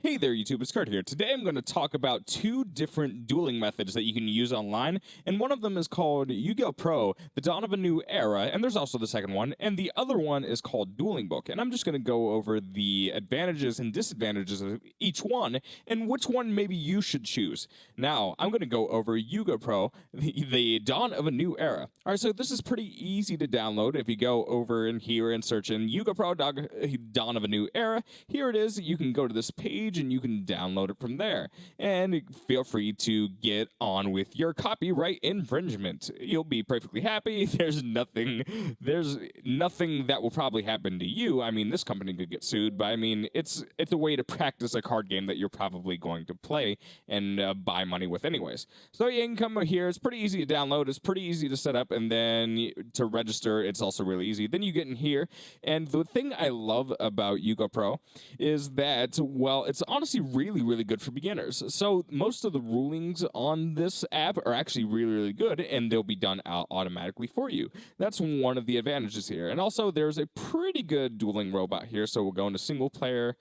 Hey there, YouTube. It's Kurt here. Today I'm going to talk about two different dueling methods that you can use online, and one of them is called YGOPro, The Dawn of a New Era, and there's also the second one, and the other one is called Dueling Book, and I'm just going to go over the advantages and disadvantages of each one, and which one maybe you should choose. Now, I'm going to go over YGOPro, the Dawn of a New Era. Alright, so this is pretty easy to download. If you go over in here and search in YGOPro Dawn of a New Era, here it is. You can go to this page and you can download it from there. And feel free to get on with your copyright infringement. You'll be perfectly happy. There's nothing that will probably happen to you. I mean, this company could get sued, but I mean, it's a way to practice a card game that you're probably going to play and buy money with anyways. So yeah, you can come here. It's pretty easy to download. It's pretty easy to set up, and then to register, it's also really easy. Then you get in here, and the thing I love about YGOPro is that, well, it's honestly really, really good for beginners. So most of the rulings on this app are actually really, really good, and they'll be done out automatically for you. That's one of the advantages here. And also, there's a pretty good Dueling Robot here, so we'll go into single player,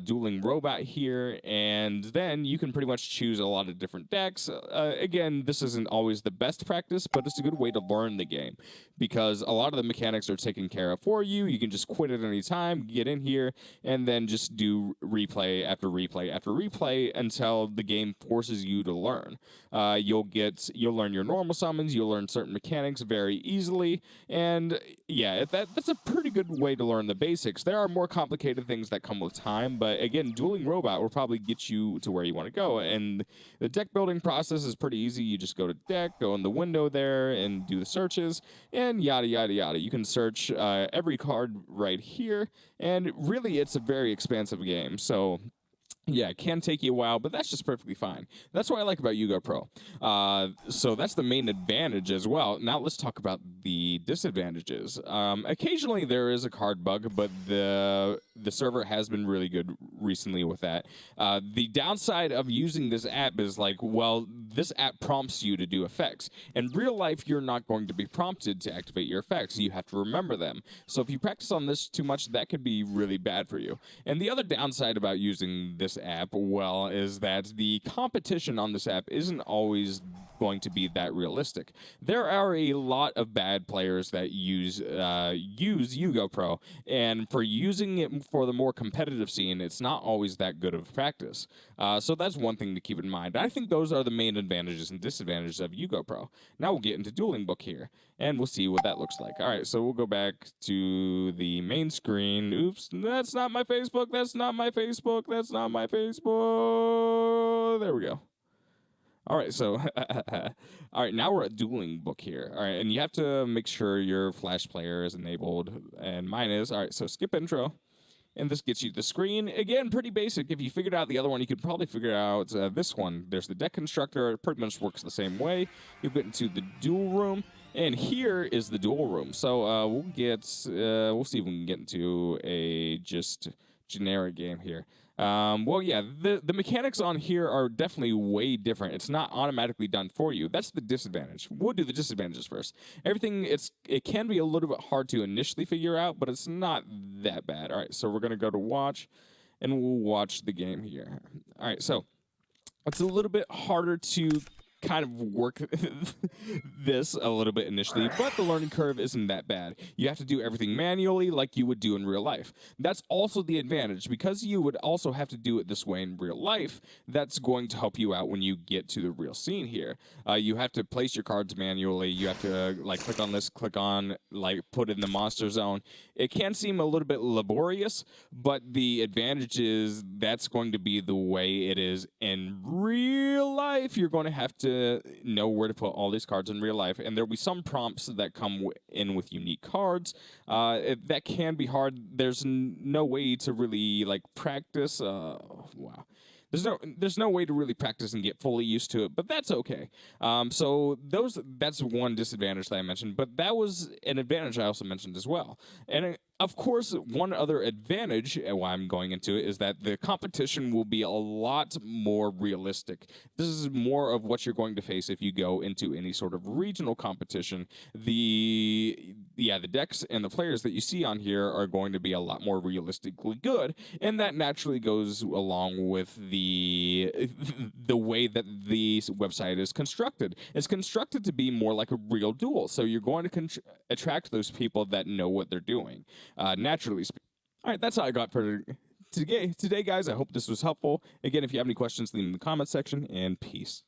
Dueling Robot here, and then you can pretty much choose a lot of different decks. Again, this isn't always the best practice, but it's a good way to learn the game because a lot of the mechanics are taken care of for you. You can just quit at any time, get in here, and then just do replay after replay after replay until the game forces you to learn. You'll learn your normal summons, you'll learn certain mechanics very easily, and yeah, that's a pretty good way to learn the basics. There are more complicated things that come with time, but again, Dueling Robot will probably get you to where you want to go. And the deck building process is pretty easy. You just go to deck, go in the window there, and do the searches, and yada, yada, yada. You can search every card right here, and really, it's a very expansive game. So yeah, it can take you a while, but that's just perfectly fine. That's what I like about YGOPro. So that's the main advantage as well. Now let's talk about the disadvantages. Occasionally there is a card bug, but the server has been really good recently with that. The downside of using this app is like, well, this app prompts you to do effects. In real life, you're not going to be prompted to activate your effects. You have to remember them. So if you practice on this too much, that could be really bad for you. And the other downside about using this app, well, is that the competition on this app isn't always going to be that realistic. There are a lot of bad players that use YGOPro, and for using it for the more competitive scene, it's not always that good of practice. So that's one thing to keep in mind. I think those are the main advantages and disadvantages of YGOPro. Now we'll get into Dueling Book here, and we'll see what that looks like. All right, so we'll go back to the main screen. Oops, that's not my Facebook. That's not my Facebook. That's not my Facebook. There we go. All right, so all right, now we're at Dueling Book here. All right, and you have to make sure your Flash player is enabled, and mine is. All right, so skip intro, and this gets you the screen. Again, pretty basic. If you figured out the other one, you could probably figure out this one. There's the deck constructor. It pretty much works the same way. You get into the duel room, and here is the duel room. So we'll see if we can get into a just generic game here. Well, yeah, the mechanics on here are definitely way different. It's not automatically done for you. That's the disadvantage. We'll do the disadvantages first. It can be a little bit hard to initially figure out, but it's not that bad. All right, so we're gonna go to watch, and we'll watch the game here. All right, so it's a little bit harder to kind of work this a little bit initially, but the learning curve isn't that bad. You have to do everything manually like you would do in real life. That's also the advantage. Because you would also have to do it this way in real life, that's going to help you out when you get to the real scene here. You have to place your cards manually. You have to like click on this, click on, like put in the monster zone. It can seem a little bit laborious, but the advantage is that's going to be the way it is in real life. You're going to have to know where to put all these cards in real life, and there'll be some prompts that come in with unique cards. That can be hard. There's no way to really like practice. Wow. There's no way to really practice and get fully used to it, but that's okay. So that's one disadvantage that I mentioned, but that was an advantage I also mentioned as well. And Of course, one other advantage, why I'm going into it, is that the competition will be a lot more realistic. This is more of what you're going to face if you go into any sort of regional competition. The decks and the players that you see on here are going to be a lot more realistically good, and that naturally goes along with the way that the website is constructed. It's constructed to be more like a real duel, so you're going to attract those people that know what they're doing. Naturally speaking. All right, that's all I got for today, guys. I hope this was helpful. Again, if you have any questions, leave them in the comment section, and peace.